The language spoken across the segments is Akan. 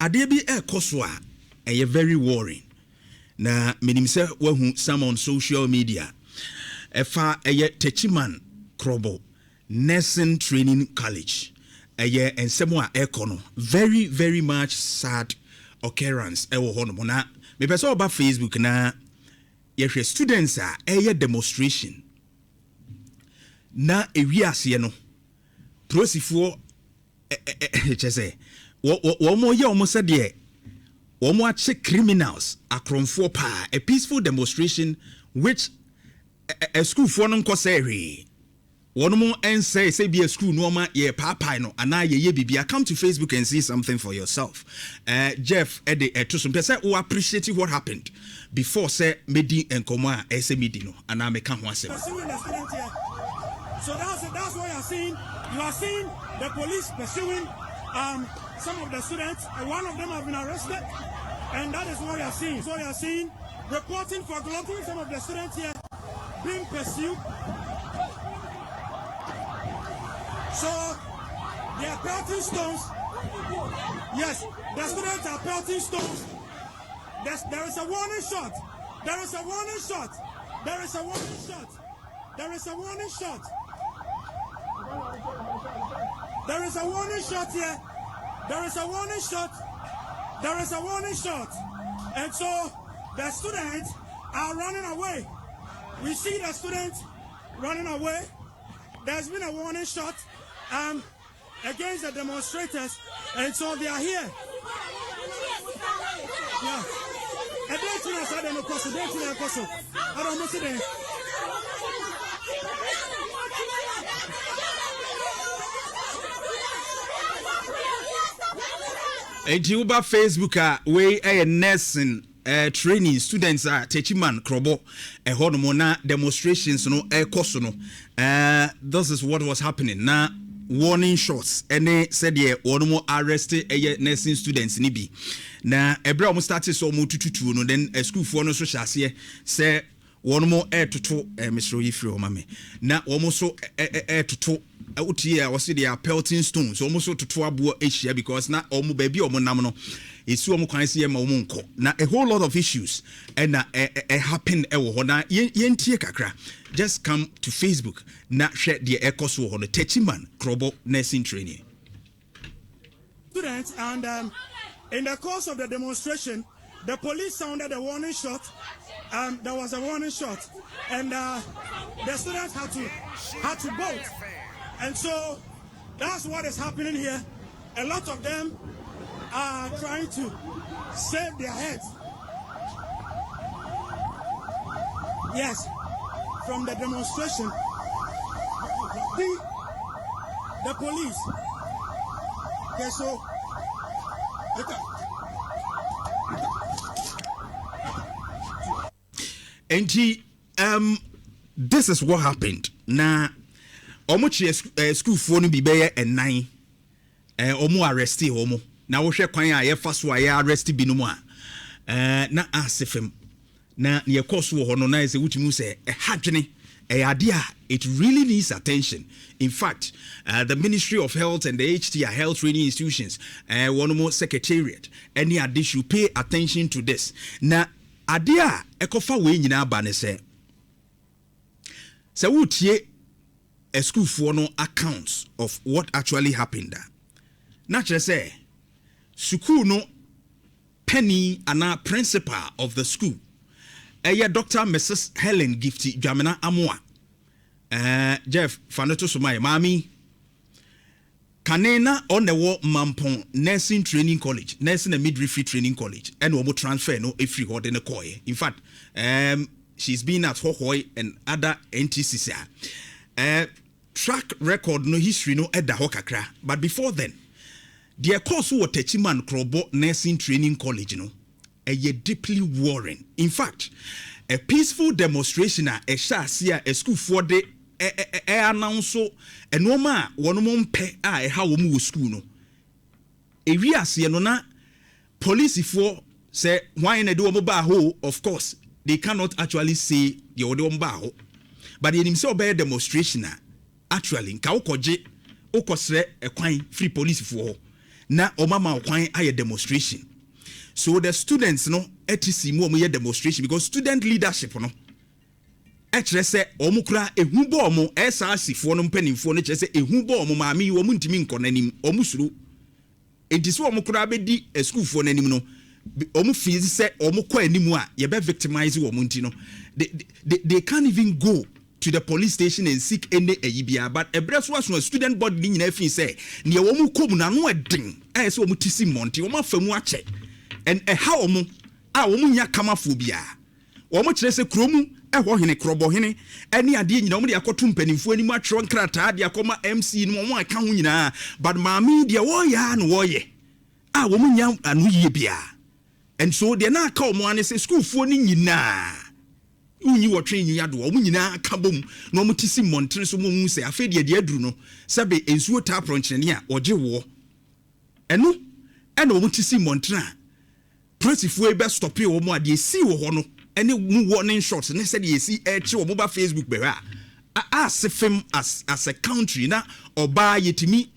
ade bi ekoso a eye very worrying. Na menim se wahu some on social media. Efa eye Techiman Krobo Nursing Training College. Eye ensemo a ekono. Very very much sad occurrence ewo hono mo na me pese oba Facebook na yehwe students a eye demonstration na ewiase no prosifo chese wo mo ye o mo se de wo mo ache criminals akromfo pa a peaceful demonstration which a school for no nkose hwe one more and say be a school no ma ye papa no ana ye bibia. Come to Facebook and see something for yourself. Jeff Ede to some person who appreciate what happened before say medi enkoma ese medi no ana me kan ho asem. So that's what you are seeing. You are seeing the police pursuing some of the students. One of them have been arrested, and that is what you are seeing. So you are seeing reporting for global some of the students here being pursued. So they are pelting stones. Yes, the students are pelting stones. There is a warning shot. There is a warning shot. There is a warning shot. There is a warning shot. There is a warning shot here. There is a warning shot. There is a warning shot. And so the students are running away. We see the students running away. There's been a warning shot against the demonstrators, and so they are here. Yeah. Uba Facebook we a nursing training students are Techiman Krobo honomona demonstrations no koso no. This is what was happening now. Warning shots and said ye one more arrested nursing students nibi na ebra mo started so mo tututu no then a school for no so shase say one more air to Mr. Ifri o mame na almost so air to utie was the pelting stones almost so to abo ehia because na omo baby omo nam no esu omo kwan se ma omo nko na a whole lot of issues and happen ewo ho na yentie kakra. Just come to Facebook na share the echoes wo ho no Techiman Krobo nursing training students. And in the course of the demonstration the police sounded a warning shot. There was a warning shot and the students had to bolt. And so that's what is happening here. A lot of them are trying to save their heads. Yes, from the demonstration. The police. Okay, so and this is what happened. Now omuchi school for no be beye and 9 omu arresti omu na wo hwe kwan a ye fa so a ye arresti bi no mu a na asefem na ye course wo no na say wutimu say hadwene ade a it really needs attention. In fact, the Ministry of Health and the HTI health training institutions one more secretariat any addition pay attention to this. Na ade a ekofa we nyina ba ne say wutie a school for no accounts of what actually happened there. Naturally say, school no penny and principal of the school. Dr. Mrs. Hellen Gifty Dwamena Amoah. Jeff Fanato Sumai Mami Kanena on the war Mampon Nursing Training College, Nursing and Midwifery Training College, and we transfer no if you in the Koi. In fact, she's been at Hohoi and other NTCC. Track record no history no edda hokakra. But before then, the course wo Techiman Krobo Nursing Training College no ye deeply worrying. In fact, a peaceful demonstration a shasia a school for the announce and no ma one mom pe how wo school no. E wi ase no na police for say why na do ba ho, of course they cannot actually say the odo ba ho. But the himself be demonstration actually nka ukoje ukosre ekwan free police for na omama okwan aye demonstration. So the students no etisi mu omo ye demonstration because student leadership no ekire se omo kura ehu bo omo SRC no mpanimfo no kire se ehu bo omo maami yi omo ntimi nkonanim omo suru enti omo kura bedi school fo nanim no omo feel se omo kwa animu a ye be victimize omo nti no they can't even go to the police station and seek any ayibia but ebreso was no student body ni nyina fi say ne omo kom na no edin se omo tisi monte omo afamu ache and how omo omo nya kamaphobia omo kire se kromu ehwo hene krobo hene ene ade nyina omo de akoto mpanimfo animu atwero nkrata de akoma MC no omo aka ho nyina but maami de wo ya no wo ye omo nya anu yie bia and so de na aka omo ane se school fo ni nyina unyi wo twen nyia do omo nyina aka bom na omo tisi montre so mo mu se afa de aduru no sabe ensuo ta pronchene a oje wo eno ena omo tisi montre a pressifo e be stop e omo ade si wo ho no ene mu warning shots ne said ye see e che omo ba Facebook be as film as a country na oba yetimi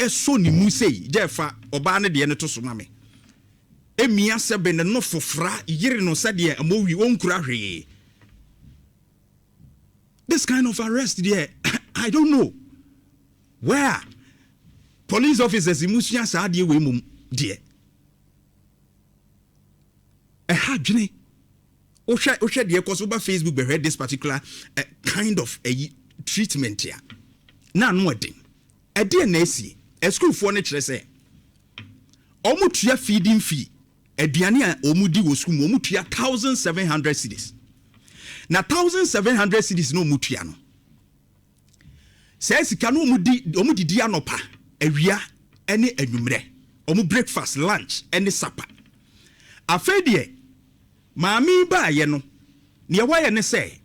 eso ni mu sei jefa oba ne de ne to so mame emia sebe ne no fofra yire no said ye amowi onkura hwe. This kind of arrest there, I don't know where police officers imusia sa de we mum de hadwene o hwe de cause over Facebook be this particular kind of a treatment here na no edin na esi school for ne kire say omu tua feeding fee aduane a omu di wo school omu tua 1700 cedis na 1700 cedis no mutua no say sika no omu didi anopa awia ene anwumre omu breakfast lunch ene supper afedie maami ba ye no ne waye ne say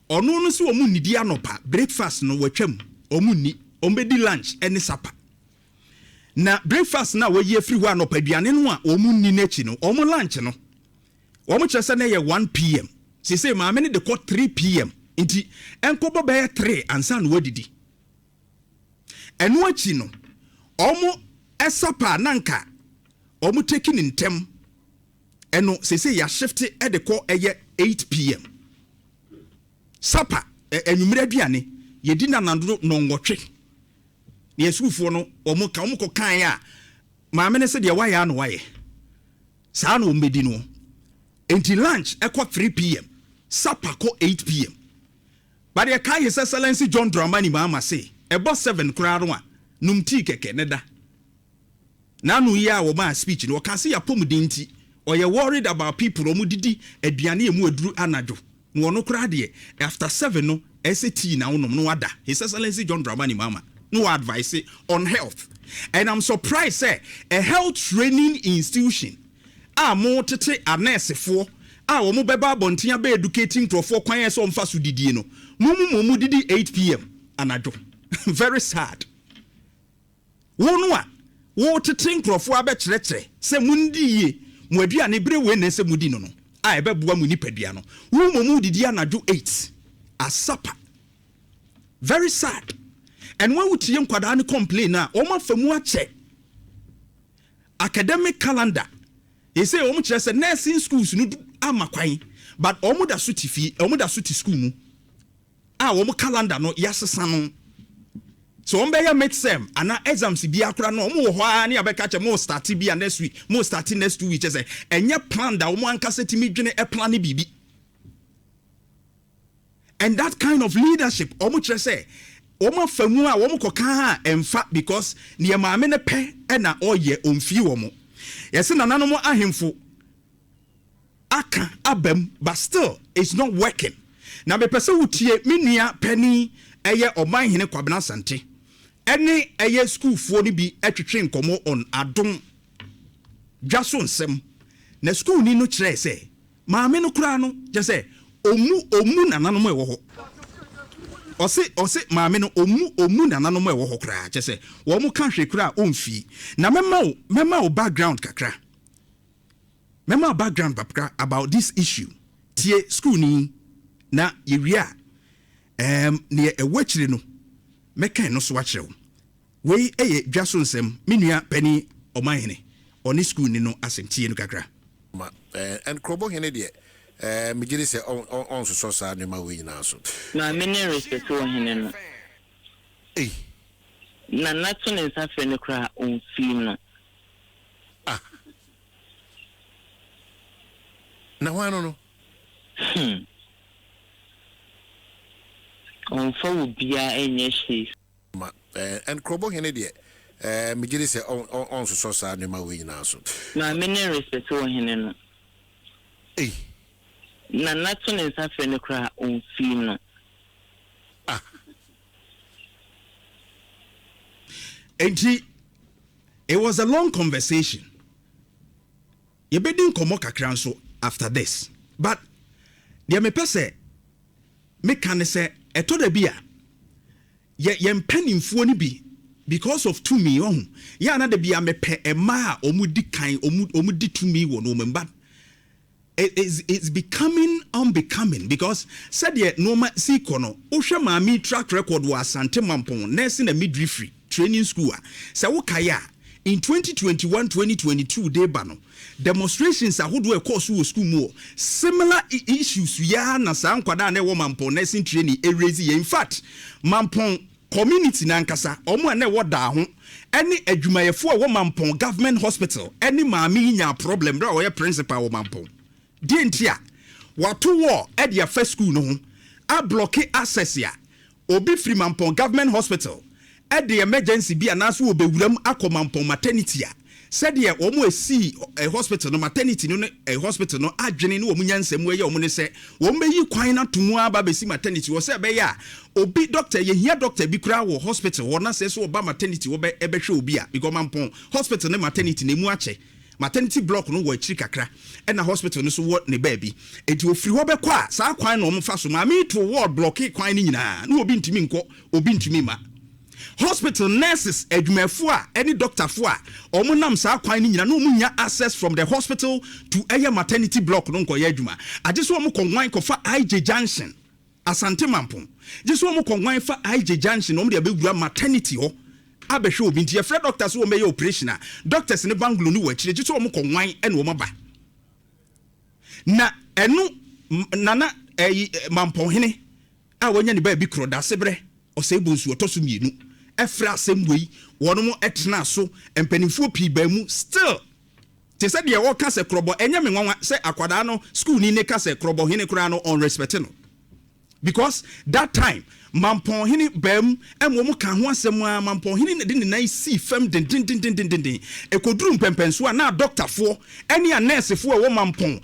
ono no se omu nidi anopa breakfast no watwam omu ni ombedi lunch ene supper na breakfast na wo ye free ho anopa aduane no a omu ni nachi no omu lunch no omu kyerese na ye 1 pm say maame ne de call 3 pm nti enkobo be 3 ansa no wadidi eno achi no omu esapa nanka omu taking in tem eno say ya shift e de call 8 pm sapa enwumre aduane yedi na nando no nwotwe ne yesufo no omu kan ya maame ne se de waya no waye saa no omedi no enti lunch ekwa 3 pm supper ko 8 pm but ye kai his excellency John Dwamena mama say ebo 7 kura no a numti keke ne da na no ya wo ma speech no kan say ya pomudi nti or you worried about people omudidi aduane emu aduru anadwo no no kura de after 7 no SAT na wonom no wada his excellency John Dwamena mama no advice on health and I'm surprised say a health training institution mo tete anesefo wo mo beba bontia be educating crofo kwan eso mfa so didie no mumu didi 8 pm anadwo very sad wonu a wo tete crofo abe kyerɛkyerɛ se mundi ye mo aduane bre we na se mudi no no ebe boa mu nipadua no mu didi anadwo 8 a supper very sad and when we tie nkwada ne complain na o ma famu ache academic calendar he say omu kire say nursing schools no amakwan but omu da so tifi omu da so ti school mu omu calendar no yasesa no so omu be ya make sem ana exams bi akura no omu wo ho ani abeka che mo start bi next week mo start next 2 weeks say enye plan da omu ankasa timi dwene plan bibi and that kind of leadership omu kire say omu famu a omu koka ha emfa because ne maame ne pe na oye omfi omu. Yes, nananom ahemfo aka abam but still it's not working. Na be pese wutie menua pani eye oman hene kwabena sante ene eye school fo ni bi atwetwe nkomo on adom dwaso nsem na school ni no kire se maame no kura no je se omu nananom e wo ho ose maame no omu nananom e wo ho kura je se wo mu kan hwe kura omfi na mema o background kakra mema background papra about this issue tie school ni na yewia ne e wachire no meka no so wakyerɛ we dwaso nsem menua pani omahene oni school ni no asentie no kakra and krobo hene de me gire se on so sa ne ma we nyina so na me ne respect wo hene no na nato ne nsa fe ne kra on film no na wa no on fo bia enye shi and krobo hene de me gire se on so sa ne ma we nyina so na me ne respect wo hene no na nato ne nsa fe ne kra on film no and it was a long conversation. You bedin komo kakran so after this. But there me pese me kan say eto da bia ye mpanimfo ni bi because of to me on ya na da bia me pe ema omudi kan omudi to me wo no memba it's becoming unbecoming because said ye no ma si kono ohwe maami track record wa Asante Mampon nursing and midwifery training school say wo kaya in 2021-2022 day bano demonstrations ahodo e course wo school mo similar issues ya na san kwada na wo Mampon nursing training erase in fact Mampon community na nkasa omo na wo da ho any adwumayefo wo Mampon government hospital any maami nya problem bra wo ye principal wo Mampon dientia watu wo e dia first school no ho a block access ya obi free Mampon government hospital at the emergency be anaso obewuram akomampon maternity a said ye omo esi a hospital no maternity no a hospital no adwene no omo nyansem we ye omo ne se wo meyi kwan na tomu aba besi maternity wo se be ya obi doctor ye hia doctor bi kura wo hospital wo na se so oba maternity wo be ebehwe obi a because Mampon hospital ne maternity ne mu ache maternity block no wo achiri kakra and na hospital no so wo ne baby enti ofiri wo be kwa sa kwan no omo fa so ma me to ward block kwan ni nyina na obi ntimi nko obi ntimi ma hospital nurses adwumafo a any doctor fo a omo nam sa kwan ni nyina no mu nya access from the hospital to aya maternity block no nko ya adwuma age so omo konwan ko fa IJ junction Asante Mampon je so omo konwan fa IJ junction omo de abegura maternity ho abehwe obi nti ye doctors wo meye operation a doctors ne banglo no wachire je so omo konwan e no omo ba na enu nana Mampon hene a wonya ne ba bi kro da sebre osebu nsu otoso mienu efra semwei wono mo etena so empanimfo pi ba mu still te said ye wo ka se krobo enya me nwanwa se akwada no school ni ne ka se krobo hene kura no on respect no because that time Mampon hene bam emwo mo ka ho asem a Mampon hene de ne nan si fam den ekoduru mpempenso a na doctor fo ene a nurse fo wo Mampon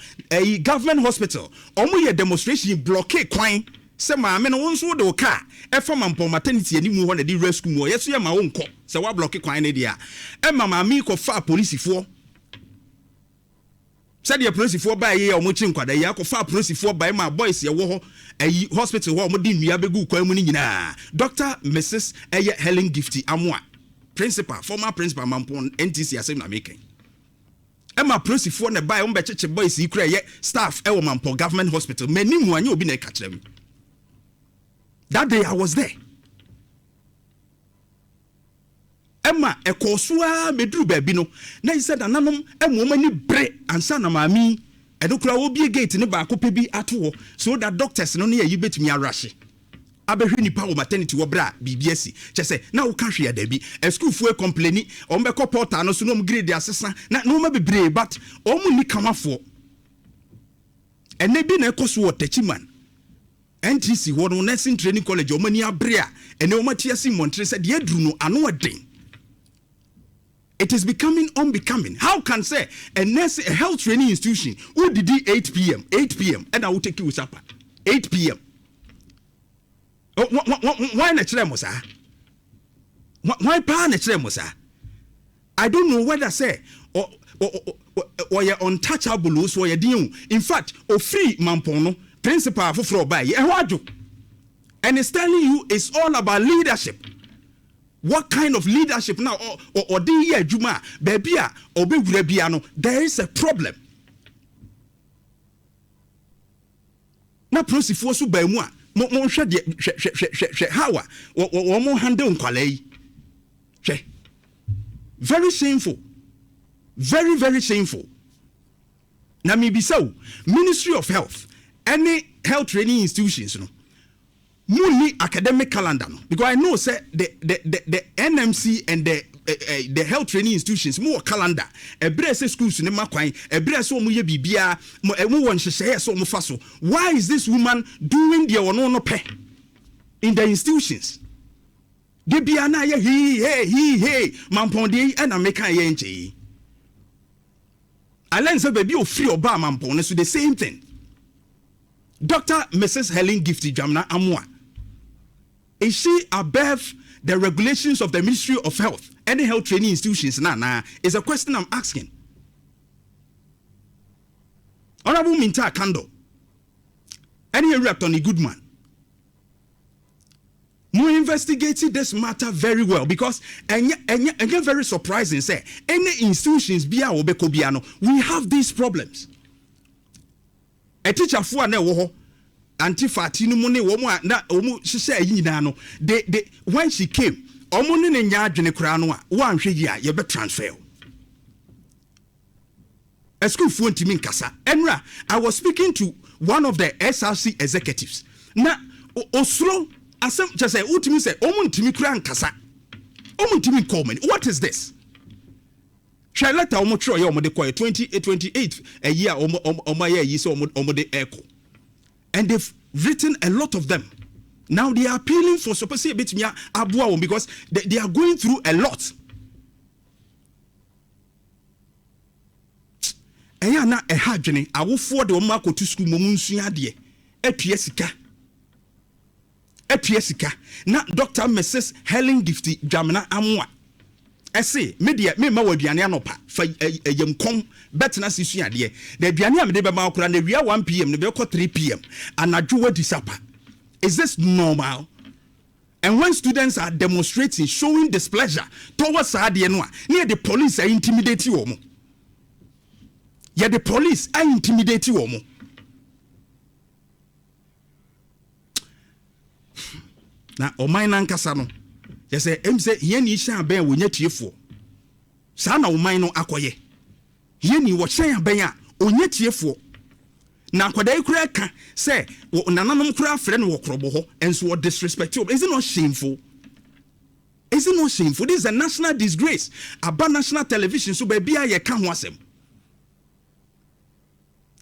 government hospital omo ye demonstration blockade kwan se maame no wonso de oka e fa Mampon maternity animu ho na di rescue mo yeso ye ma wo nko se wa block kwan ne dia e mama mi ko fa police fo said the police fo ba ye o mo chi nkwada ye ko fa police fo ba ma boys ye wo ho hospital ho mo di nua begu kwan mu ni nyina Dr. Mrs. Hellen Gifty Amoah principal former principal Mampon NTC asem na making Emma police fo na ba o be cheche boys yi kura ye staff e wo Mampon government hospital mani mu anya obi na ka kire me. That day I was there. Emma ekosua medru baby no na he said ananom emoma ni bre ansa na maami edokura obi gate ne ba ko pebi ato so that doctors no na yi betumi arahye abehwe nipa wo maternity wo bra BBS chese na wo ka hwe adabi school fu e complaini o mbe ko portal no so no grade asesa na no ma bebre but o mu ni kamafo ene bi na ekoso wo tachiman NTC wono nursing training college o mani abrea ene o matiasi montre said ye dru no ano aden. It is becoming unbecoming. How can say a health training institution who did 8 p.m. and I will take you with supper 8 p.m. Why not sir? Why pan sir? I don't know whether say or you're untouchable so you're dealing. In fact, or free Mampono principal for by and it's telling you it's all about leadership. What kind of leadership now or the year Juma Babia or Biano? There is a problem. Now proceed for so by moi. Mon shed hawa or more handle quality. Very shameful. Very, very shameful. Now, maybe so. Ministry of Health, any health training institutions, money academic calendar. Because I know, say, the NMC and the health training institutions, more calendar. A brace schools in the Makwai, a brace or Muya Bibia, one share so mufaso. Why is this woman doing the no pay in the institutions? De biana he mampondi and American yenche. I learned baby of free or bar mampon so the same thing. Dr. Mrs. Hellen Gifty Dwamena Amoah. Is she above the regulations of the Ministry of Health? Any health training institutions now is a question I'm asking. Honorable Minta Kando. Any rep on a good man. We investigated this matter very well because and very surprising say any institutions bia obekobiano we have these problems. A teacher for na wo ho anti-fati no money wo na omu hye yina no they when she came omu ne nya adwene kura no a wo anhwe yi a ye be transfer. A school for ntimi nkasa. Enra I was speaking to one of the SRC executives. Na osro asem just say utimi say omuntimi kura nkasa omuntimi comment. What is this? Shall let our motor your mode 28 a year or year so omode echo. And they've written a lot of them. Now they are appealing for supposed a bit abua because they are going through a lot. Eya na ehadwene awofo de omako to school momunsua de etuasika na Dr. Mrs. Hellen Gifty Dwamena Amoah ese media me ma waduane anopa fa yemkom betena sisua de the aduane am de be ma okura na wia 1 pm ne be ko 3 pm anadwo wadi sapa. Is this normal? And when students are demonstrating, showing displeasure towards Sadia Noa, near the police are intimidating you. Yeah, the police are intimidating you. Now, o my nankasano, they say, Yen Isha Ben will net you for. Sana o mine no akoye. Yen you watch Ben o net you for. Now, what they crack say, Nanam craft friend walk robo and so disrespect you. Is it not shameful? Is it not shameful? This is a national disgrace. About national television, so baby, I can't watch him.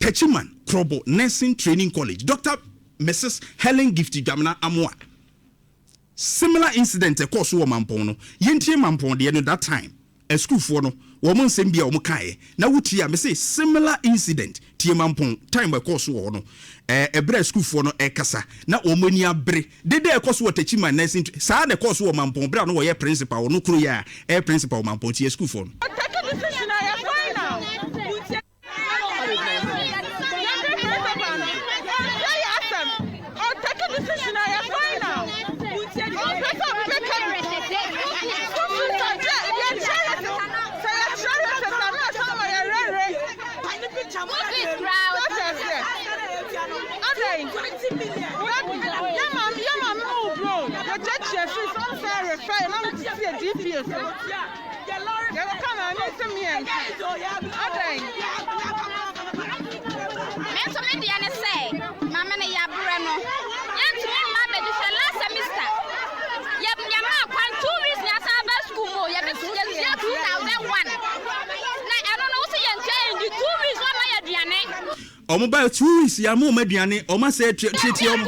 Techiman, Krobo, Nursing Training College, Dr. Mrs. Hellen Gifty Dwamena Amoah. Similar incident, of course, woman pono. Yentie mampon the end of that time. A school for no woman sembia omukae. Na wutia me say similar incident. Tie mampon time by course wo no. A bread school for no e kasa. Na omani abre. Dede e course wo techi man nursing. Sa na course wo mampon bra no wo ye principal no kro ya. E principal mampon tie school for no. Omo ba 2 weeks ya mo maduane o ma say tete omo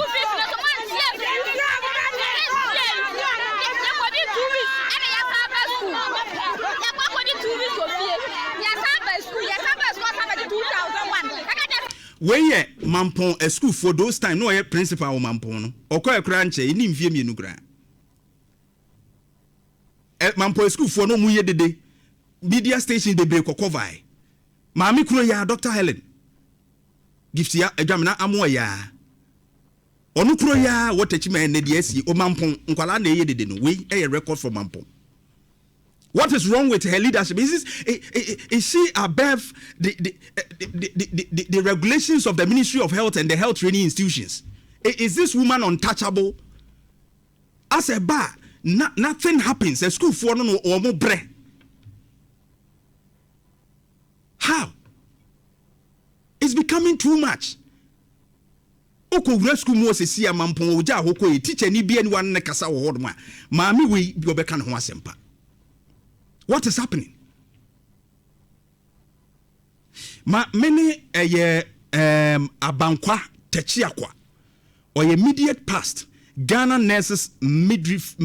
weye mampon a school for those time no ye principal o mampon no okoye kra nche ni mfie mienu kra mampon school for no mu ye dede media station de break cover maami kuro ya Dr. Hellen Gifty Dwamena Amoah ya onu kuro ya watachima ne de asi o mampon nkwala na ye dede no we e record for mampon. What is wrong with her leadership? Is she above the regulations of the Ministry of Health and the health training institutions? Is this woman untouchable? As a bar, nothing happens. A school for no or more bre. How? It's becoming too much. Oko rescue mo se sia mampon oja hoko e teacher ni bia ni wan ne kasa wo hodoma. Maami we bi obeka ne ho asempa. What is happening? Many abankwa techiakwa or immediate past Ghana nurses midwife